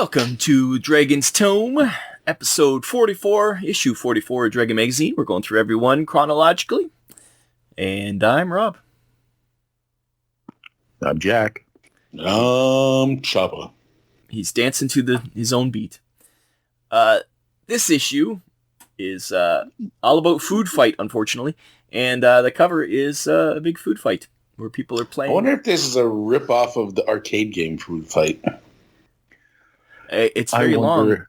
Welcome to Dragon's Tome, episode 44, issue 44 of Dragon Magazine. We're going through every one chronologically. And I'm Rob. I'm Jack. Chopper. He's dancing to his own beat. This issue is all about food fight, unfortunately. And the cover is a big food fight where people are playing. I wonder if this is a rip-off of the arcade game Food Fight. It's very long.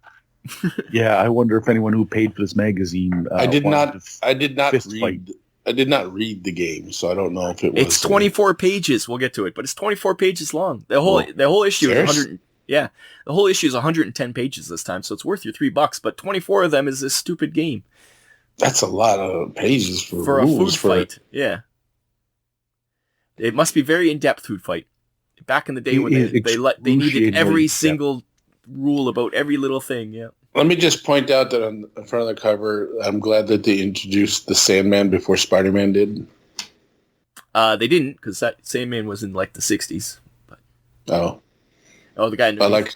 Yeah, I wonder if anyone who paid for this magazine. I did not read the game, so I don't know if it was. It's 24 pages. We'll get to it, but it's 24 pages long. The whole issue is 100. Yeah, the whole issue is 110 pages this time, so it's worth your $3. But 24 of them is this stupid game. That's a lot of pages for a food fight. Yeah, it must be very in-depth food fight. Back in the day when they needed every single rule about every little thing. Yeah. Let me just point out that on the front of the cover, I'm glad that they introduced the Sandman before Spider-Man did. They didn't, because that Sandman was in like the 60s. But... Oh, the guy. I like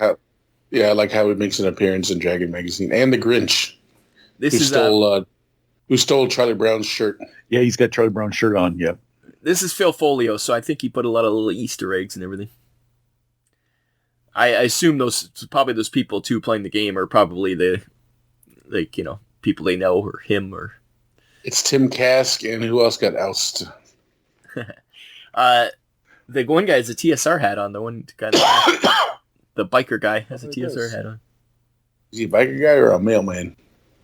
how he makes an appearance in Dragon Magazine and the Grinch. Who stole Charlie Brown's shirt? Yeah, he's got Charlie Brown's shirt on. Yeah. This is Phil Folio, so I think he put a lot of little Easter eggs and everything. I assume those people too playing the game are probably people they know or him or. It's Tim Kask and who else got ousted? The one guy has a TSR hat on. The one guy, the biker guy has a TSR hat on. Is he a biker guy or a mailman?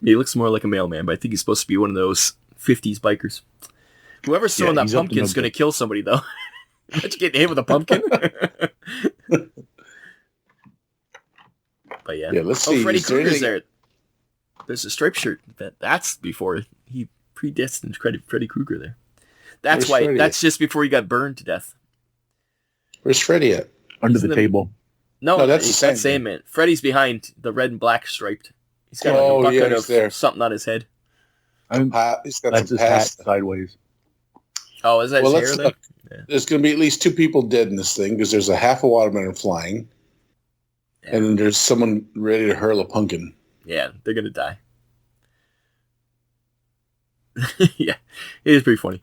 He looks more like a mailman, but I think he's supposed to be one of those 50s bikers. Whoever's throwing that pumpkin's going to kill somebody, though. Imagine getting hit with a pumpkin. But yeah. Let's see. Freddy Krueger's there. There's a striped shirt. That's before he predestined Freddy Krueger there. That's why. Freddy that's just before he got burned to death. Where's Freddy at? Under the table. No, that's the same man. Freddy's behind the red and black striped. He's got a bucket of something on his head. He's got that's his hat sideways. Oh, is that his hair then? Yeah. There's going to be at least 2 people dead in this thing because there's a half a watermelon flying. Yeah. And then there's someone ready to hurl a pumpkin. Yeah, they're going to die. Yeah, it is pretty funny.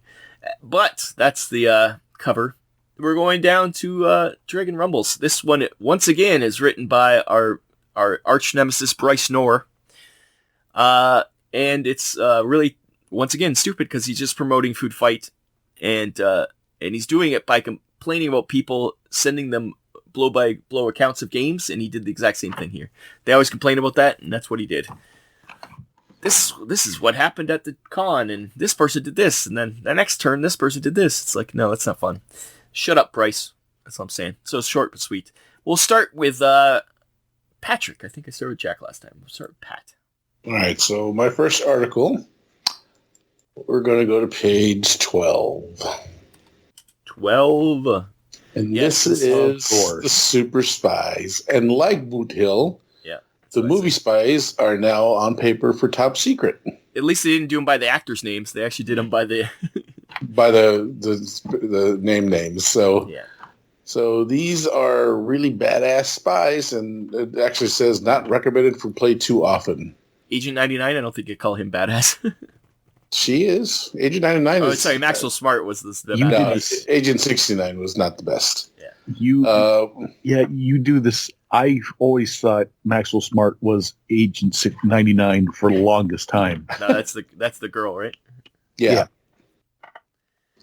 But that's the cover. We're going down to Dragon Rumbles. This one, once again, is written by our arch nemesis, Bryce Knorr. And it's really, once again, stupid because he's just promoting Food Fight. And he's doing it by complaining about people sending them blow-by-blow accounts of games, and he did the exact same thing here. They always complain about that, and that's what he did. This is what happened at the con, and this person did this, and then the next turn, this person did this. It's like, no, that's not fun. Shut up, Bryce. That's what I'm saying. So it's short but sweet. We'll start with Patrick. I think I started with Jack last time. We'll start with Pat. All right, so my first article, we're going to go to page 12. 12. And this is the Super Spies. And like Boot Hill, the movie Spies are now on paper for Top Secret. At least they didn't do them by the actors' names. They actually did them by the... by the names. So, So these are really badass spies, and it actually says not recommended for play too often. Agent 99, I don't think you call him badass. She is. Agent 99 is... sorry, Maxwell Smart was the badass. No, Agent 69 was not the best. Yeah. You do this. I always thought Maxwell Smart was Agent 99 for the longest time. No, that's the girl, right? Yeah.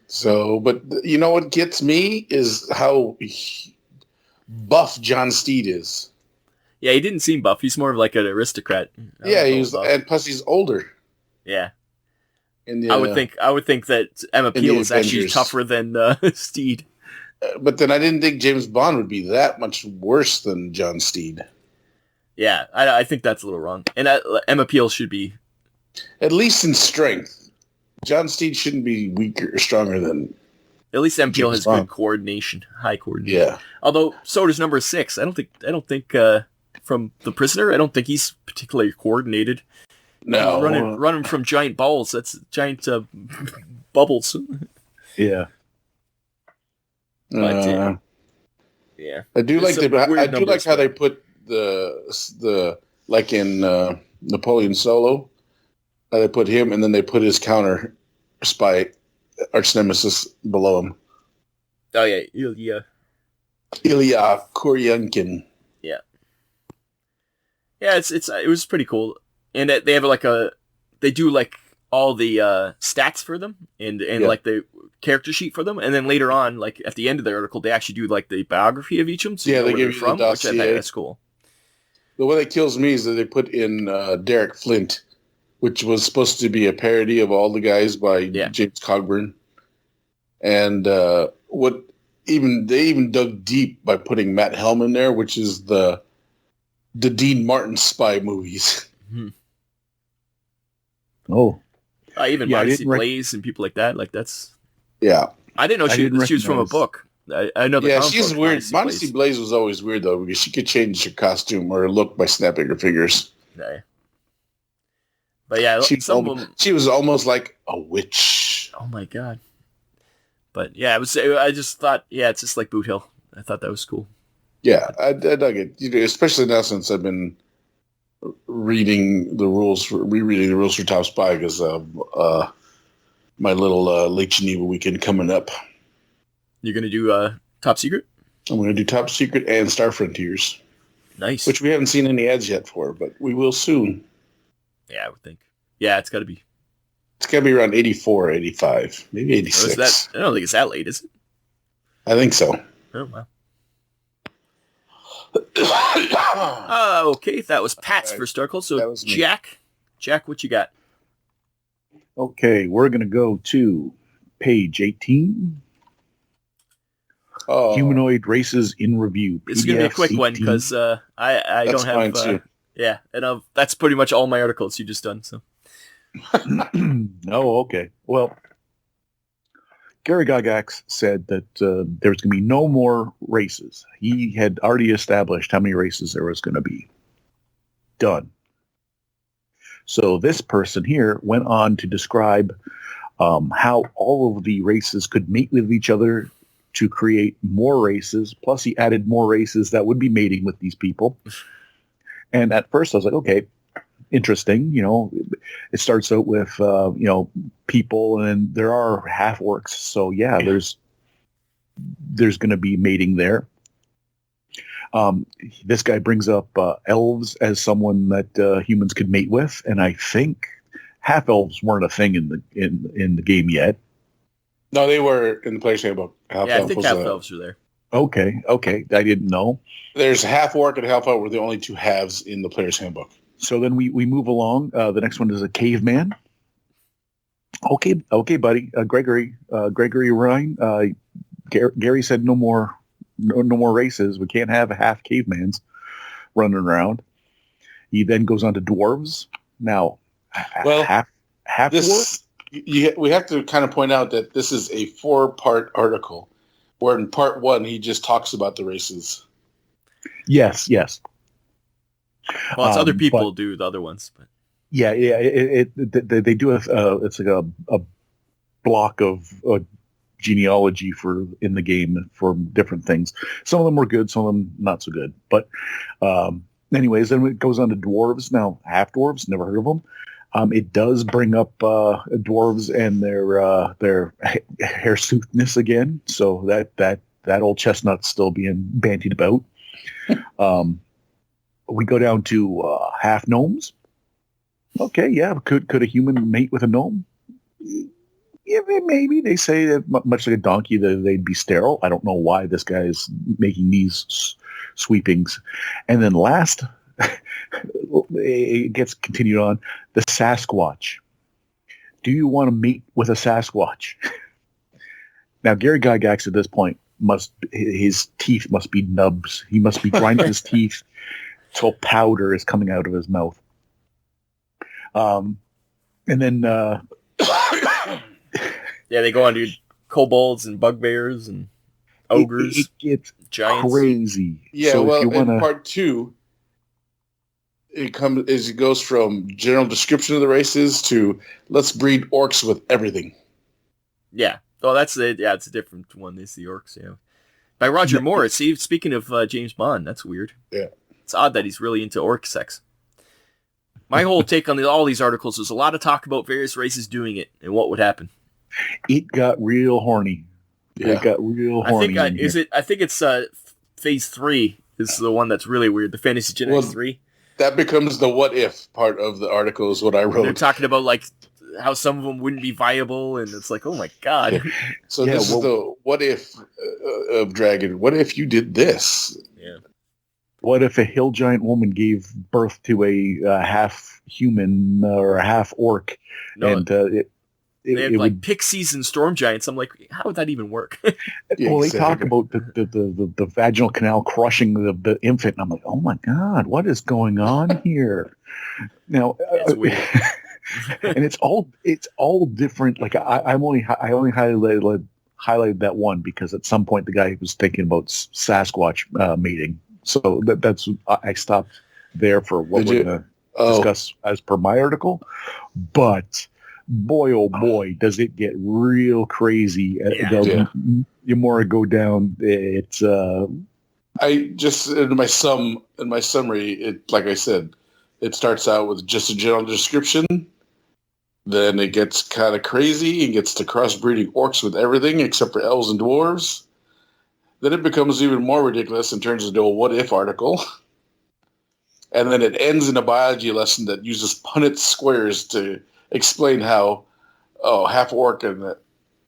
So, but you know what gets me is how buff John Steed is. Yeah, he didn't seem buff. He's more of like an aristocrat. And plus he's older. Yeah. I would think that Emma Peel is actually tougher than Steed. But then I didn't think James Bond would be that much worse than John Steed. Yeah, I think that's a little wrong. And Emma Peel should be... At least in strength. John Steed shouldn't be weaker or stronger than... At least Emma Peel has good coordination, high coordination. Yeah. Although, so does number 6. I don't think from The Prisoner, I don't think he's particularly coordinated. No. Running from giant balls. That's giant bubbles. Yeah. But, yeah. I do like how they put the like in Napoleon Solo, they put him, and then they put his counter spy arch nemesis below him. Oh yeah, Ilya. Ilya Kuryankin. Yeah. Yeah, it was pretty cool, and they have they do like all the stats for them and like the character sheet for them, and then later on, like at the end of the article, they actually do like the biography of each of them. So they give you the dossier. Which I think that's cool. The one that kills me is that they put in Derek Flint, which was supposed to be a parody of All the Guys by James Cogburn, and they even dug deep by putting Matt Helm in there, which is the Dean Martin spy movies. Mm-hmm. Oh, even Moxie Blaze and people like that. Like that's I didn't know she was from a book. I know. She's weird. Moxie Blaze was always weird though, because she could change her costume or her look by snapping her fingers. Yeah. But yeah, she was almost like a witch. Oh my god. But yeah, I just thought, it's just like Boot Hill. I thought that was cool. Yeah, I dug it. Especially now since I've been rereading the rules for Top Spy because of my little Lake Geneva weekend coming up. You're going to do Top Secret? I'm going to do Top Secret and Star Frontiers. Nice. Which we haven't seen any ads yet for, but we will soon. Yeah, I would think. Yeah, it's got to be. It's got to be around 84, 85, maybe 86. I don't think it's that late, is it? I think so. Oh, wow. Okay, that was Pat's first article. So, Jack, what you got? Okay, we're going to go to page 18. Oh. Humanoid Races in Review. This is going to be a quick one because I don't have... Too. Yeah, and that's pretty much all my articles you just done. So. Oh, okay. Well, Gary Gygax said that there was going to be no more races. He had already established how many races there was going to be. Done. So this person here went on to describe how all of the races could mate with each other to create more races. Plus, he added more races that would be mating with these people. And at first, I was like, okay, interesting. It starts out with people, and there are half orcs. So yeah, there's going to be mating there. This guy brings up elves as someone that humans could mate with, and I think half elves weren't a thing in the game yet. No, they were in the player's handbook. I think half elves are there. Okay, I didn't know. There's half orc and half elf were the only two halves in the player's handbook. So then we move along. The next one is a caveman. Okay, buddy. Gregory Ryan. Gary said no more races. We can't have half cavemans running around. He then goes on to dwarves. Now, half dwarf. We have to kind of point out that this is a 4-part article, where in part 1 he just talks about the races. Yes. Well, it's other people do the other ones, but yeah. They do it's like a block of genealogy in the game for different things. Some of them were good, some of them not so good. But anyways, then it goes on to dwarves. Now, half dwarves, never heard of them. It does bring up dwarves and their hirsuteness again, so that old chestnut's still being bandied about. We go down to half gnomes. Okay, yeah, could a human mate with a gnome? Yeah, maybe. They say that much like a donkey, that they'd be sterile. I don't know why this guy is making these sweepings. And then last, it gets continued on, the Sasquatch. Do you want to mate with a Sasquatch? Now, Gary Gygax at this point his teeth must be nubs. He must be grinding his teeth till powder is coming out of his mouth. And then yeah, they go on to kobolds and bugbears and ogres. It gets giants. Crazy. Yeah, so well, in part 2, it goes from general description of the races to let's breed orcs with everything. Yeah. Oh, it's a different one. It's the orcs, yeah. By Roger Moore. See, speaking of James Bond, that's weird. Yeah. It's odd that he's really into orc sex. My whole take on all these articles was a lot of talk about various races doing it and what would happen. It got real horny. Yeah. It got real horny. I think it's phase 3 is the one that's really weird. The Fantasy Genetics 3. That becomes the what if part of the article is what I wrote. They're talking about like how some of them wouldn't be viable, and it's like, oh my god. So this is the what if of Dragon. What if you did this? Yeah. What if a hill giant woman gave birth to a half human or a half orc, and they had it like would, pixies and storm giants. I'm like, how would that even work? well, they talk about the vaginal canal crushing the infant, and I'm like, oh my god, what is going on here? Now, It's weird. and it's all different. Like I only highlighted that one because at some point the guy was thinking about Sasquatch mating. So that's I stopped there for what we're going to discuss as per my article. But boy, oh boy, does it get real crazy. The more I go down, it's... I just, in my summary, it, like I said, it starts out with just a general description. Then it gets kind of crazy and gets to crossbreeding orcs with everything except for elves and dwarves. Then it becomes even more ridiculous and turns into a what-if article. And then it ends in a biology lesson that uses Punnett squares to explain how, half orc and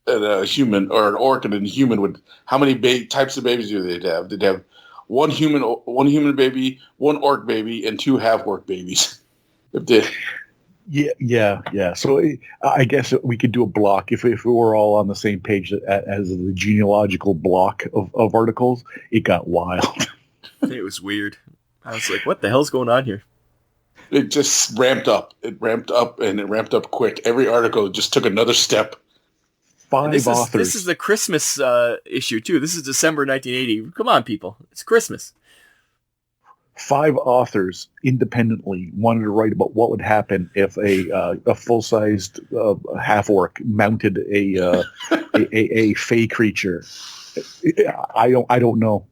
a human, or an orc and a human would, how many types of babies do they have? They'd have one human baby, one orc baby, and 2 half-orc babies. If they... Yeah. So I guess we could do a block if we were all on the same page as the genealogical block of articles. It got wild. It was weird. I was like, what the hell's going on here? It just ramped up. It ramped up, and it ramped up quick. Every article just took another step. 5 authors. This is the Christmas issue, too. This is December 1980. Come on, people. It's Christmas. 5 authors independently wanted to write about what would happen if a full-sized half-orc mounted a fey creature. I don't know.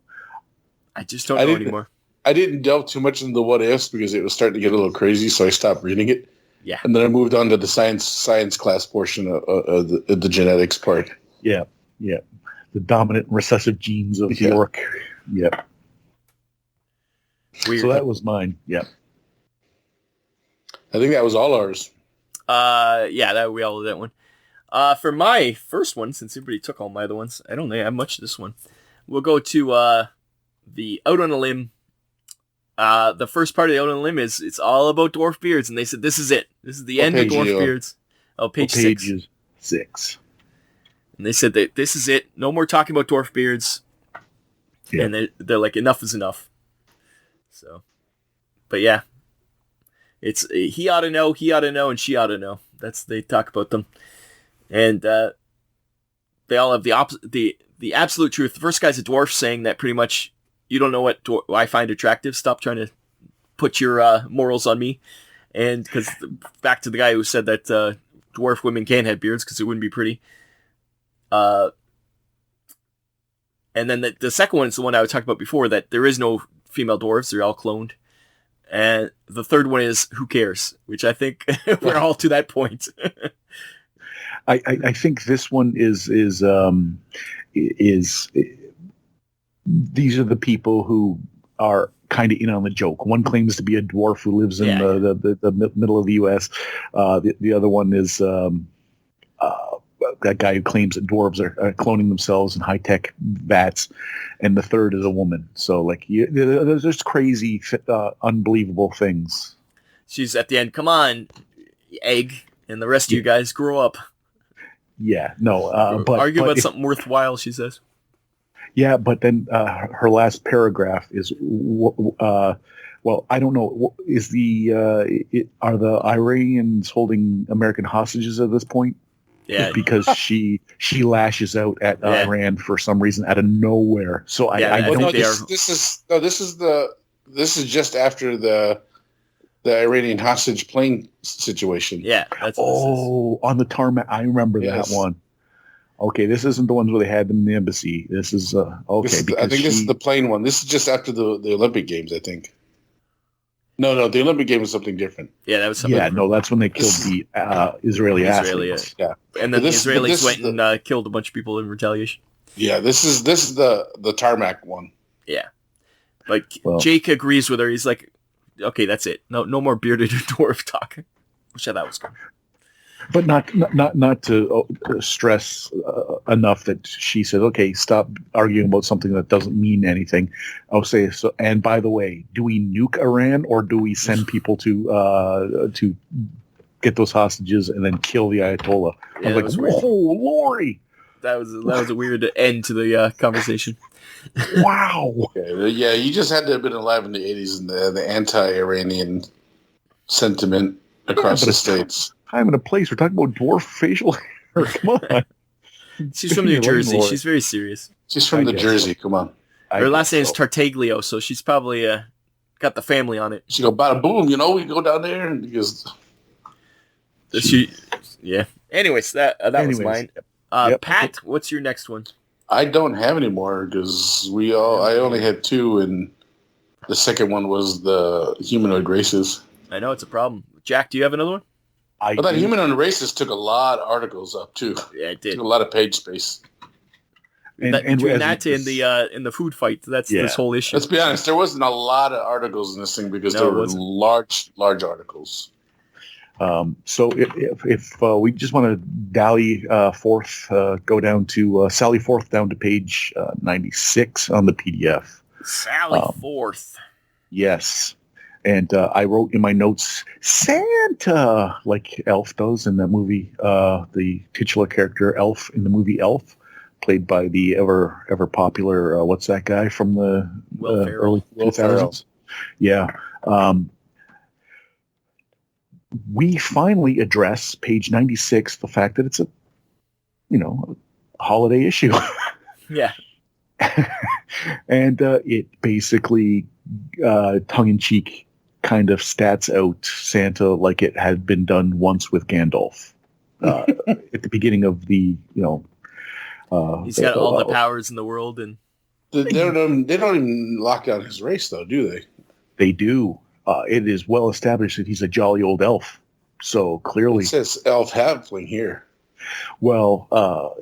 I just don't know anymore. I didn't delve too much into the what ifs because it was starting to get a little crazy, so I stopped reading it. Yeah, and then I moved on to the science class portion of the genetics part. Yeah, the dominant recessive genes of the orc. Yeah. Weird. So that was mine. Yeah. I think that was all ours. Yeah, we all did that one. For my first one, since everybody took all my other ones, I don't think I have much of this one. We'll go to the Out on a Limb. The first part of the Out on a Limb is it's all about dwarf beards, and they said this is it. This is the end of dwarf beards. Oh, page 6. 6. And they said that this is it. No more talking about dwarf beards. Yeah. And they're like, enough is enough. So, but yeah, it's he ought to know, and she ought to know. They talk about them, and they all have the absolute truth. The first guy's a dwarf, saying that pretty much you don't know what I find attractive. Stop trying to put your morals on me. And because back to the guy who said that dwarf women can't have beards because it wouldn't be pretty. And then the second one is the one I was talking about before, that there is no female dwarves, they're all cloned. And the third one is who cares, which I think we're all to that point. I think this one is these are the people who are kind of in on the joke. One claims to be a dwarf who lives in the middle of the U.S. The other one is that guy who claims that dwarves are cloning themselves in high-tech vats, and the third is a woman. So, like, there's just crazy, unbelievable things. She's at the end, come on, egg, and the rest of you guys grow up. Yeah, no. But argue about something worthwhile, she says. Yeah, but then her last paragraph is, well, I don't know. Is are the Iranians holding American hostages at this point? Yeah, because she lashes out at Iran for some reason out of nowhere. So I don't think this is just after the Iranian hostage plane situation. Yeah, that's on the tarmac. I remember that one. Okay, this isn't the ones where they had them in the embassy. This is okay. I think this is the plane one. This is just after the Olympic Games, I think. No, the Olympic game was something different. Yeah, that was something. Yeah, no, that's when they killed the Israeli athletes. Yeah, and then the Israelis went and killed a bunch of people in retaliation. Yeah, this is the tarmac one. Yeah, Jake agrees with her. He's like, okay, that's it. No more bearded dwarf talk. Which I thought was good. But not to stress enough that she said, okay, stop arguing about something that doesn't mean anything. I'll say so. And by the way, do we nuke Iran or do we send people to get those hostages and then kill the Ayatollah? Yeah, I was like, whoa, Lori! That was a weird end to the conversation. Wow. Okay, yeah, you just had to have been alive in the 80s and the anti-Iranian sentiment across the states. Time and a place. We're talking about dwarf facial hair. Come on. She's from New Jersey. She's very serious. She's from Jersey. So. Come on. Her last name is Tartaglio, so she's probably got the family on it. She go, bada boom, we go down there and because yeah. Anyways, that was mine. Pat, what's your next one? I don't have any more because I only had two, and the second one was the Humanoid Races. I know it's a problem. Jack, do you have another one? I thought Humanoid Races took a lot of articles up too. Yeah, it did. Took a lot of page space. And between that in the food fight, that's this whole issue. Let's be honest, there wasn't a lot of articles in this thing because there were large articles. So if we just want to dally forth, go down to Sally Forth down to page 96 on the PDF. Sally Forth. Yes. And I wrote in my notes, Santa, like Elf does in that movie, the titular character Elf in the movie Elf, played by the ever popular, what's that guy from the early 2000s? Yeah. We finally address page 96, the fact that it's a holiday issue. Yeah. And it basically, tongue-in-cheek, kind of stats out Santa like it had been done once with Gandalf at the beginning of the he's got all the powers in the world, and they don't even lock down his race though, do they? They do. It is well established that he's a jolly old elf, so clearly it says elf halfling here. Well,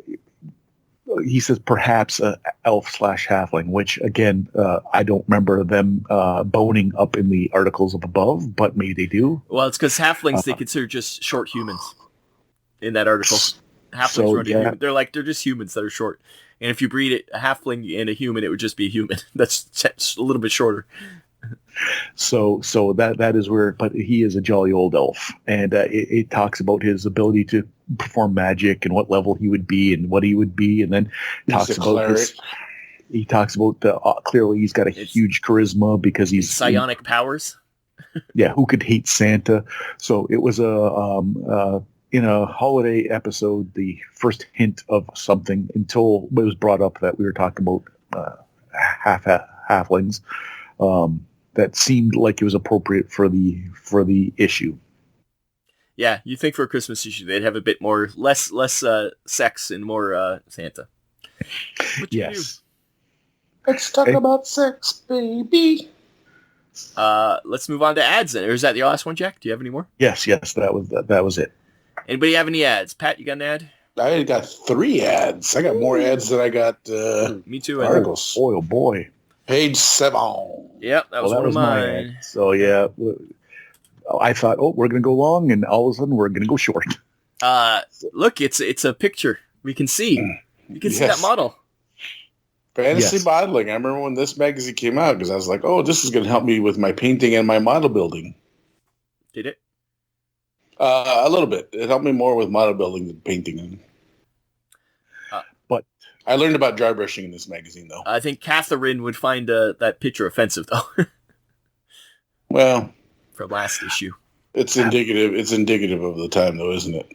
he says perhaps elf/halfling, which again, I don't remember them boning up in the articles up above, but maybe they do. Well, it's because halflings they consider just short humans in that article. Halflings they're just humans that are short, and if you breed a halfling and a human, it would just be a human. That's a little bit shorter. So that is where, but he is a jolly old elf, and it talks about his ability to perform magic and what level he would be and what he would be, and then talks about this. He talks about clearly he's got a huge charisma because he's psionic powers. Yeah, who could hate Santa? So it was in a holiday episode, the first hint of something until it was brought up that we were talking about halflings. That seemed like it was appropriate for the issue. Yeah, you think for a Christmas issue they'd have a bit more less sex and more Santa. Yes. Let's talk about sex, baby. Let's move on to ads then. Or is that your last one, Jack? Do you have any more? Yes, that was it. Anybody have any ads? Pat, you got an ad? I got 3 ads. I got more ads than I got me too. Articles. Oh boy. Page 7. Yep, that was one of mine. So yeah, I thought, we're going to go long, and all of a sudden we're going to go short. Look, it's a picture. We can see. You can see that model. Fantasy modeling. I remember when this magazine came out because I was like, this is going to help me with my painting and my model building. Did it? A little bit. It helped me more with model building than painting. But I learned about dry brushing in this magazine, though. I think Catherine would find that picture offensive, though. Well, from last issue, it's indicative. It's indicative of the time, though, isn't it?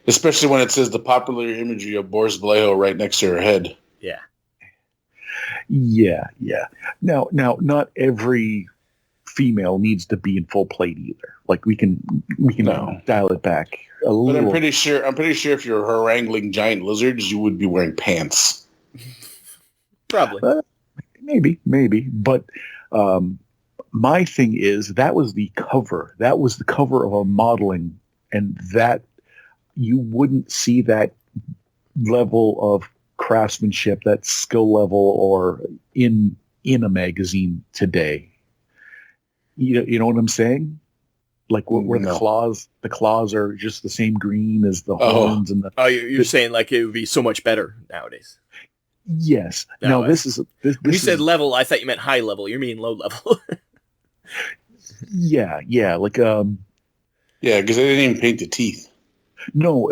Especially when it says the popular imagery of Boris Vallejo right next to her head. Yeah. Now, not every female needs to be in full plate either. Like we can dial it back a little. But I'm pretty sure if you're haranguing giant lizards, you would be wearing pants. Probably. Maybe. But my thing is that was the cover. That was the cover of a modeling, and that you wouldn't see that level of craftsmanship, that skill level, or in a magazine today. You know what I'm saying? Like where the claws are just the same green as the horns and the. Oh, you're saying like it would be so much better nowadays. Yes. No, this is this. When you said level, I thought you meant high level. You mean low level. Yeah. Like yeah, because they didn't even paint the teeth. No,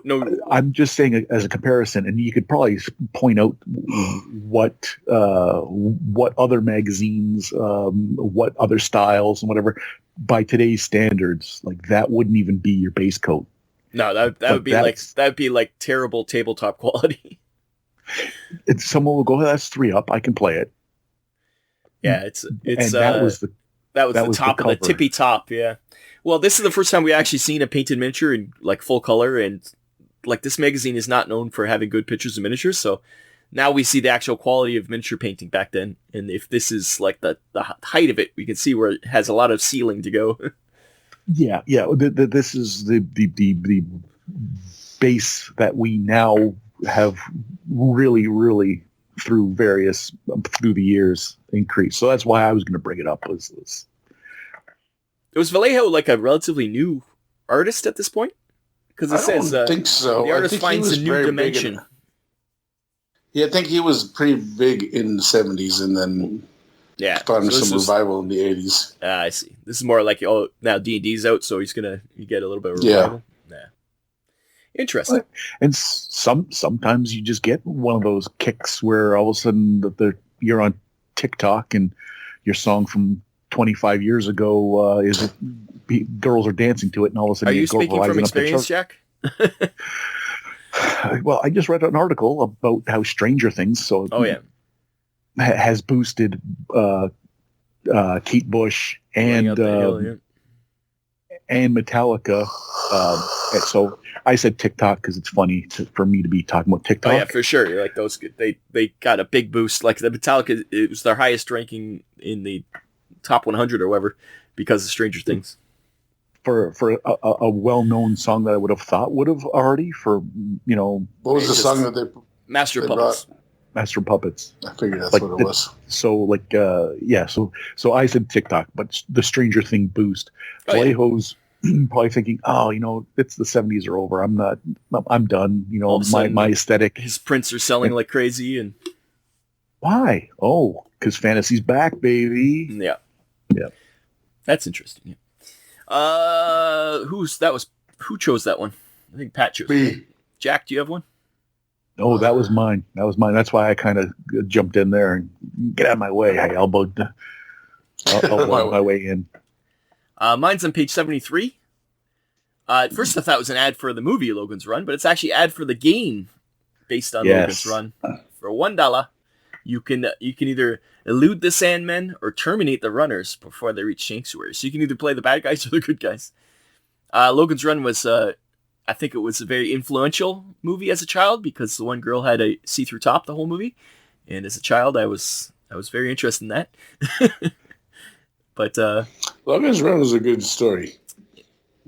no. I'm just saying as a comparison, and you could probably point out what other magazines, what other styles, and whatever by today's standards, like that wouldn't even be your base coat. No, that would be like terrible tabletop quality. Someone will go, that's 3-up. I can play it. Yeah, it's and that was the top of the tippy top. Yeah. Well, this is the first time we actually seen a painted miniature in like full color, and like this magazine is not known for having good pictures of miniatures. So now we see the actual quality of miniature painting back then. And if this is like the height of it, we can see where it has a lot of ceiling to go. Yeah. This is the base that we now have really through the years increased. So that's why I was going to bring it up. Was Vallejo like a relatively new artist at this point? Because it says I don't think so. The artist finds a new dimension. I think he was pretty big in the 70s, and then found some revival in the 80s. I see. This is more like now D&D's out, so you get a little bit of revival. Yeah. Interesting. And sometimes you just get one of those kicks where all of a sudden you're on TikTok and your song from 25 years ago girls are dancing to it, and all of a sudden are you speaking from experience, Jack? Well, I just read an article about how Stranger Things has boosted Kate Bush and Metallica. So I said TikTok because it's funny for me to be talking about TikTok. Oh yeah, for sure. You're like those. They got a big boost. Like the Metallica, it was their highest ranking in the top 100 or whatever because of Stranger Things. For a well-known song that I would have thought would have already what was the song that they Master of Puppets? Master of Puppets. I figured that's what it was. So so I said TikTok, but the Stranger Thing boost. Vallejo's probably thinking, it's the 70s are over. I'm done. My aesthetic. His prints are selling like crazy, and why? Oh, because fantasy's back, baby. Yeah. That's interesting. Yeah. Who chose that one? I think Pat chose it. Jack, do you have one? Oh, that was mine. That's why I kind of jumped in there and get out of my way. I elbowed my way in. Mine's on page 73. At first I thought it was an ad for the movie Logan's Run, but it's actually ad for the game based on Logan's Run. For $1, you can either elude the Sandmen or terminate the runners before they reach Sanctuary. So you can either play the bad guys or the good guys. Logan's Run was, I think it was a very influential movie as a child because the one girl had a see-through top the whole movie. And as a child, I was very interested in that. But Logan's Run was a good story.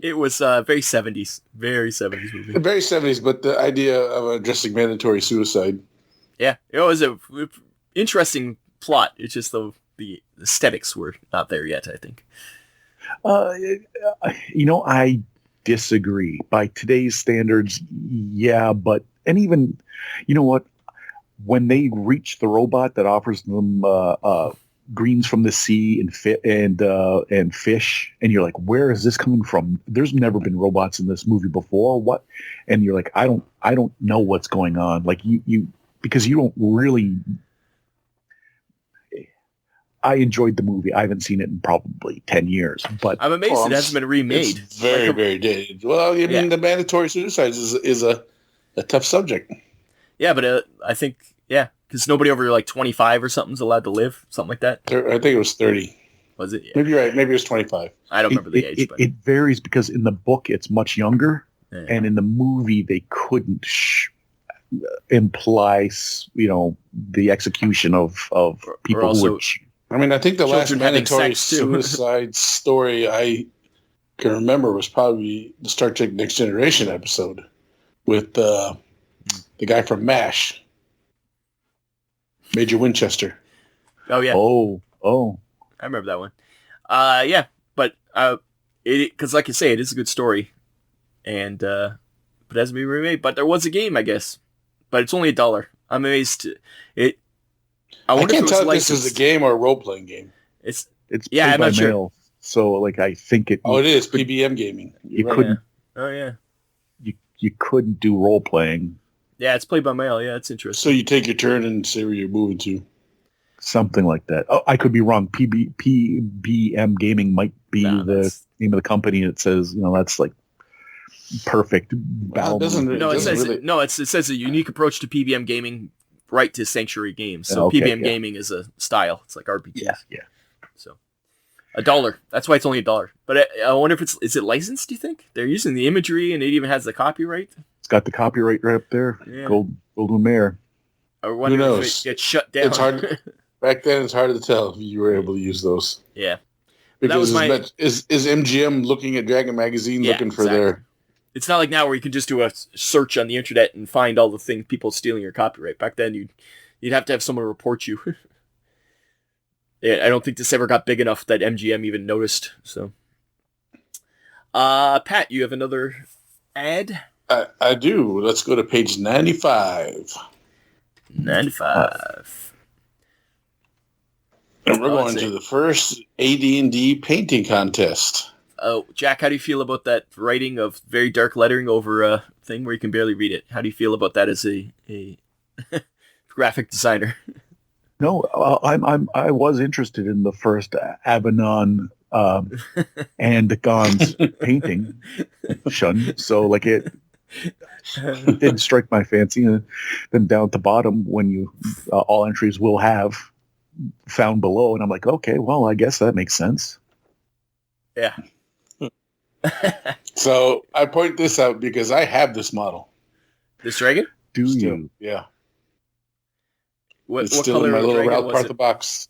It was very 70s movie. Very 70s, but the idea of addressing mandatory suicide. Yeah, it was a interesting plot. It's just the aesthetics were not there yet, I think. I disagree. By today's standards, yeah, and even, you know what? When they reach the robot that offers them greens from the sea and fish, and you're like, where is this coming from? There's never been robots in this movie before. What? And you're like, I don't know what's going on. Like you because you don't really. I enjoyed the movie. I haven't seen it in probably 10 years, but I'm amazed it hasn't been remade. It's very dated. Well, I mean, the mandatory suicide is a tough subject. Yeah, but I think because nobody over like 25 or something is allowed to live, something like that. I think it was 30. Was it? Yeah. Maybe you're right. Maybe it was 25. I don't remember the age. It varies because in the book it's much younger, and in the movie they couldn't imply, the execution of people who were I mean, I think the last children having mandatory sex, too. suicide story I can remember was probably the Star Trek Next Generation episode with the guy from MASH, Major Winchester. Oh yeah. Oh. I remember that one. Yeah, but because like you say, it is a good story, and but it hasn't been remade. But there was a game, I guess, but it's only $1. I'm amazed. I can't tell if this is a game or a role playing game. It's yeah, I'm by not mail, sure. so like I think it. Oh, it is PBM gaming. You couldn't. Oh yeah. You couldn't do role playing. Yeah, it's played by mail. Yeah, it's interesting. So you take your turn and say where you're moving to. Something like that. Oh, I could be wrong. PBM Gaming might be the name of the company. It says, that's like perfect. It says a unique approach to PBM gaming, right to Sanctuary games. So PBM gaming is a style. It's like RPG. Yeah. So $1. That's why it's only $1. But I wonder if is it licensed? Do you think they're using the imagery and it even has the copyright? It's got the copyright right up there. Yeah. Golden Mare. I wonder if it gets shut down. It's hard. Back then, it's hard to tell if you were able to use those. Yeah. Because is MGM looking at Dragon Magazine looking for their... It's not like now where you can just do a search on the internet and find all the things people stealing your copyright. Back then, you'd have to have someone report you. Yeah, I don't think this ever got big enough that MGM even noticed. So, Pat, you have another ad? I do. Let's go to page 95. 95. And we're going to the first AD&D painting contest. Oh, Jack, how do you feel about that writing of very dark lettering over a thing where you can barely read it? How do you feel about that as a graphic designer? No, I was interested in the first Abaddon and Gon's painting, Shun. So like it did strike my fancy. And then down at the bottom, when you all entries will have found below, and I'm like, okay, well, I guess that makes sense. Yeah. So I point this out because I have this model. This dragon? Do you? Yeah. What still color in my little dragon Ralph was part it? of the box.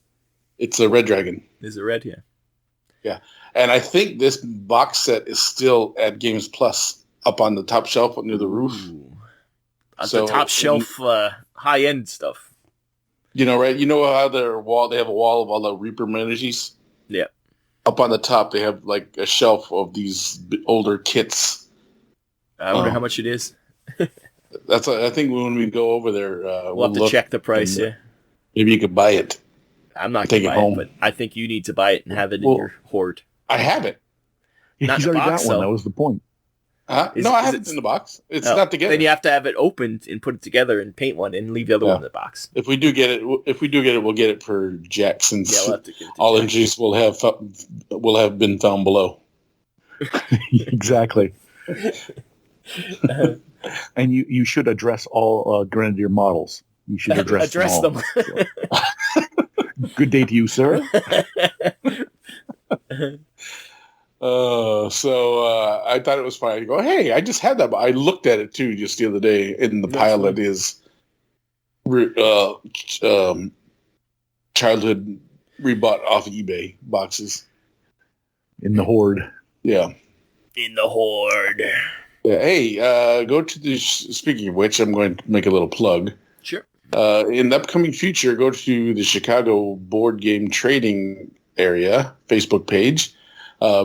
It's a red dragon. Is it red? Yeah. Yeah. And I think this box set is still at Games Plus up on the top shelf near the roof. On the top shelf, high-end stuff. Right? You know how they have a wall of all the Reaper miniatures? Yeah. Up on the top, they have like a shelf of these older kits. I wonder how much it is. I think when we go over there, we'll have to check the price. Yeah. Maybe you could buy it. I'm not going to buy it, but I think you need to buy it and have it in your hoard. I have it. Not He's already got one. That was the point. No, I have it in the box. It's not together. Then you have to have it opened and put it together and paint one and leave the other one in the box. If we do get it, we'll get it for Jack, since we'll have to get it to all Jack. entries will have been found below. Exactly. And you should address all Grenadier models. You should address them. Good day to you, sir. So I thought it was fine. I go, hey, I just had that. I looked at it too just the other day in the pile that is childhood rebought off eBay boxes. In the hoard. Yeah. In the hoard. Yeah, hey, go to the. Speaking of which, I'm going to make a little plug. Sure. In the upcoming future, go to the Chicago Board Game Trading area Facebook page.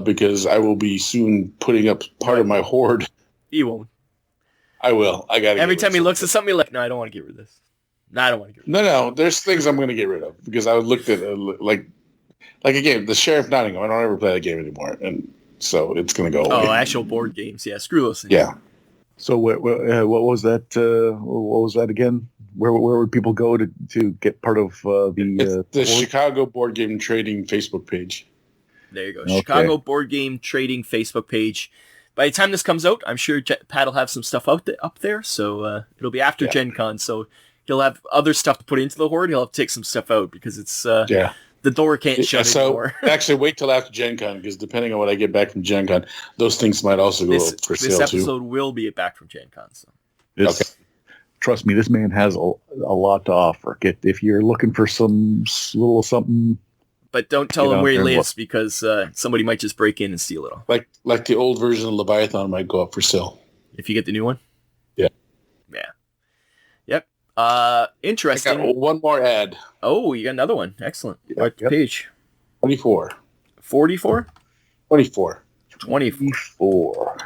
Because I will be soon putting up part of my hoard. You won't. I will. I got to. Every time he looks at something, you're like, no, I don't want to get rid of this. No, I don't want to get rid of this. No. There's things I'm going to get rid of because I looked at like a game, the Sheriff Nottingham. I don't ever play that game anymore, and so it's going to go away. Oh, actual board games. Yeah, screw those things. Yeah. So what was that? What was that again? Where would people go to get part of the Chicago Board Game Trading Facebook page? There you go. Okay. Chicago Board Game Trading Facebook page. By the time this comes out, I'm sure Pat will have some stuff up there. So it'll be after Gen Con. So he'll have other stuff to put into the hoard. He'll have to take some stuff out because it's the door can't shut anymore. Actually, wait till after Gen Con because depending on what I get back from Gen Con, those things might also go up for sale too. This episode will be back from Gen Con. So. Trust me, this man has a lot to offer. If you're looking for some little something But don't tell Get him out where he there and lives because somebody might just break in and steal it all. Like the old version of Leviathan might go up for sale. If you get the new one? Yeah. Yeah. Yep. Interesting. I got one more ad. Oh, you got another one. Excellent. What page? 24. 44? 24. 24.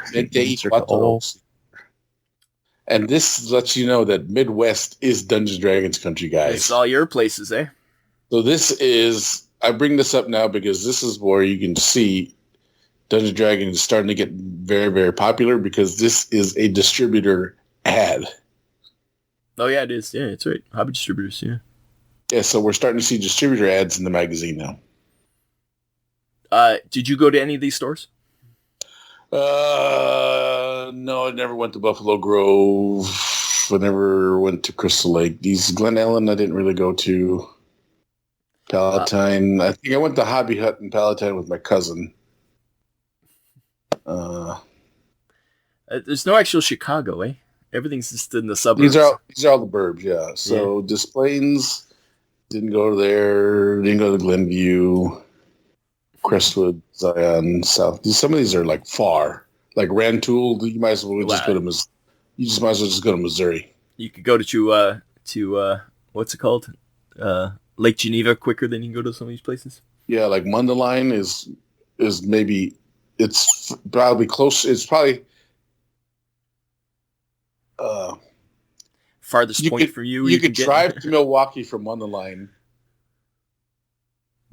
And this lets you know that Midwest is Dungeons & Dragons country, guys. It's all your places, eh? So this is... I bring this up now because this is where you can see Dungeons & Dragons is starting to get very, very popular because this is a distributor ad. Oh, yeah, it is. Yeah, it's right. Hobby distributors, yeah. Yeah, so we're starting to see distributor ads in the magazine now. Did you go to any of these stores? No, I never went to Buffalo Grove. I never went to Crystal Lake. These Glen Ellen, I didn't really go to. Palatine. I think I went to Hobby Hut in Palatine with my cousin. There's no actual Chicago, eh? Everything's just in the suburbs. These are all the burbs, yeah. So Des Plaines, didn't go there. Didn't go to Glenview, Crestwood, Zion, South. Some of these are like far, like Rantoul. You might as well just go to Missouri. You just might as well just go to Missouri. You could go to what's it called? Lake Geneva quicker than you can go to some of these places. Yeah, like Mundelein is maybe it's probably close. It's probably farthest point for you. You could drive to Milwaukee from Mundelein.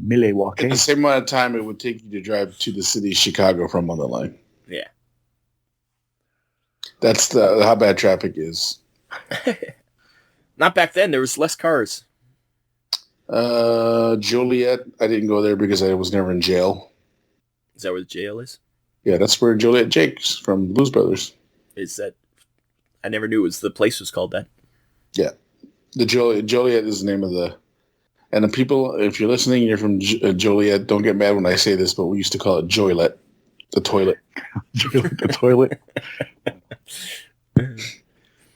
Milwaukee. At the same amount of time it would take you to drive to the city of Chicago from Mundelein. Yeah, that's how bad traffic is. Not back then. There was less cars. Joliet, I didn't go there because I was never in jail. Is that where the jail is? Yeah, that's where Joliet Jake's from Blues Brothers. Is that? I never knew the place was called that. Yeah, the Joliet is the name of the. And the people, if you're listening, you're from Joliet. Don't get mad when I say this, but we used to call it Joylet, the toilet. Joylet, the toilet.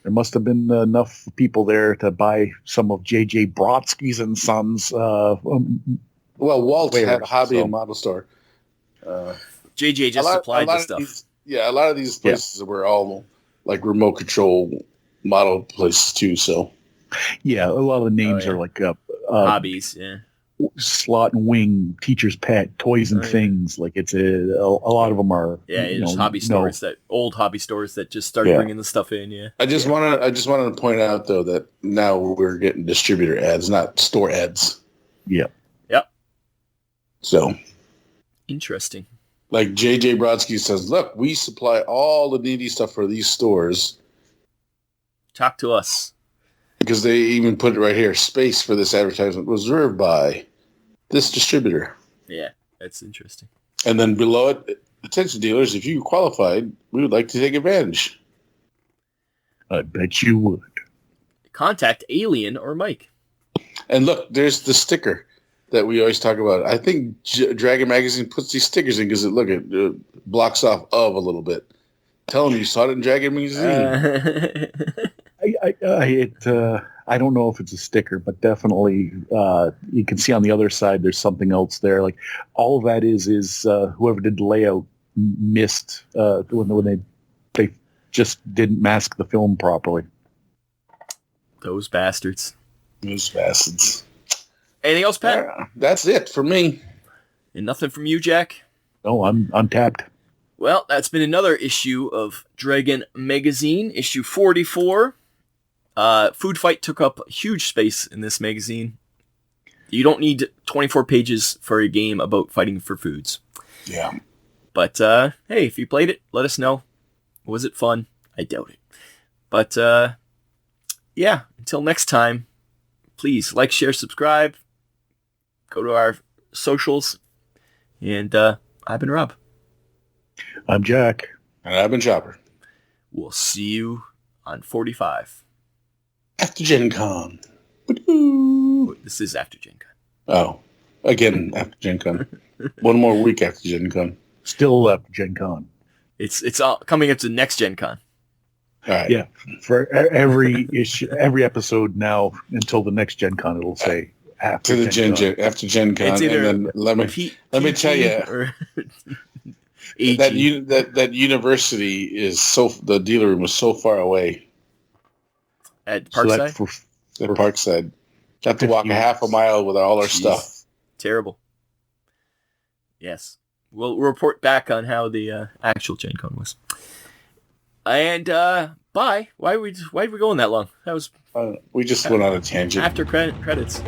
There must have been enough people there to buy some of J.J. Brodsky's and Sons. Well, Walt had a hobby and model store. J.J. just supplied the stuff. A lot of these places were all like remote control model places too. So, yeah, a lot of the names are like hobbies. Yeah, Slot and Wing, Teacher's Pet, Toys and Things. Like it's a lot of them are. Yeah, it's hobby stores old hobby stores that just started bringing the stuff in. Yeah, I just wanted to point out though that now we're getting distributor ads, not store ads. Yeah. Yep. So interesting. Like J.J. Brodsky says, look, we supply all the needy stuff for these stores. Talk to us. Because they even put it right here. Space for this advertisement was reserved by this distributor. Yeah, that's interesting. And then below it, attention dealers, if you qualified, we would like to take advantage. I bet you would. Contact Alien or Mike. And look, there's the sticker that we always talk about. I think Dragon Magazine puts these stickers in because it blocks off of a little bit. Tell them you saw it in Dragon Magazine. I don't know if it's a sticker, but definitely you can see on the other side there's something else there. Like all of that is whoever did the layout missed when they just didn't mask the film properly. Those bastards. Those bastards. Anything else, Pat? That's it for me. And nothing from you, Jack? No, I'm tapped. Well, that's been another issue of Dragon Magazine, issue 44. Food Fight took up huge space in this magazine. You don't need 24 pages for a game about fighting for foods. Yeah. But, hey, if you played it, let us know. Was it fun? I doubt it. But, yeah, until next time, please like, share, subscribe. Go to our socials. And I've been Rob. I'm Jack. And I've been Chopper. We'll see you on 45. After Gen Con. This is after Gen Con. Oh, again, after Gen Con. One more week after Gen Con. Still after Gen Con. It's all coming up to next Gen Con. All right. Yeah. For every issue, every episode now until the next Gen Con, it'll say after after Gen Con. It's either and then let me tell you, or that university is the dealer room is so far away at Parkside. At Parkside, you have to walk a half a mile with all our stuff. Terrible. Yes, we'll report back on how the actual Gen Con was. And bye. Why did we going that long? That was we just went on a tangent after credits.